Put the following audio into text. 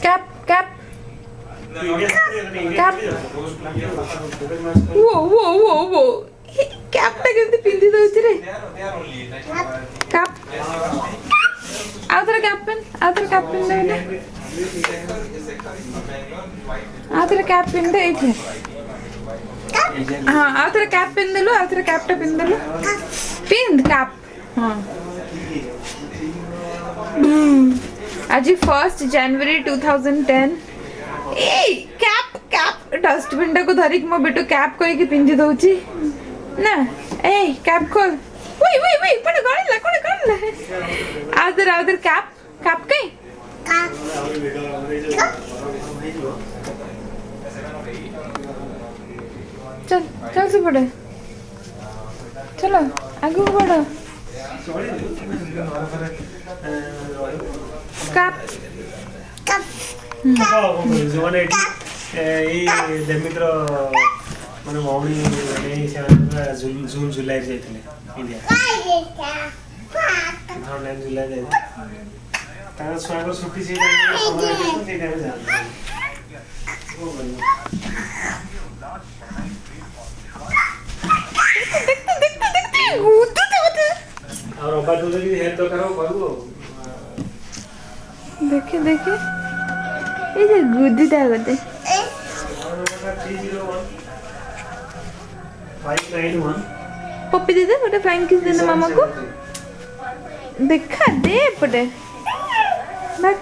Cap, cap. Cap. Whoa. Cap टा केमती पिंदी दउची रे? Cap. ଆଉ ଥରେ cap pin ଦେ। ଆଉ ଥରେ cap pin ଦେ ଏଇଠି। हाँ ଆଉ ଥରେ cap pin ଦେଲୁ ଆଉ ଥରେ cap ଟା pin ଦେଲୁ। Pin cap। हाँ। आज 1 जनवरी 2010 ए कैप डस्टबिन टा को धरिक मो बेटो कैप करके पिंधि दउची ना ए कैप खोल वई पड़े गणला आदर कैप कई चल से पड़े चलो आगू बढ़ो कैप जोने एई देमित्र माने मौनी नै से जून जुलाई जाइथिले इंडिया थर्ड टाइम जुलाई जाइथिले तार स्वागत छुट्टी से समय टाइम जा ओ देखते होते और अब्बा तो की हेल्प तो करो करू देखे এই যে গুদ্দিটা গতে 301 पप्पी दे दे बटे फ्लाइंग किस देना मामा को देखा दे बटे बैक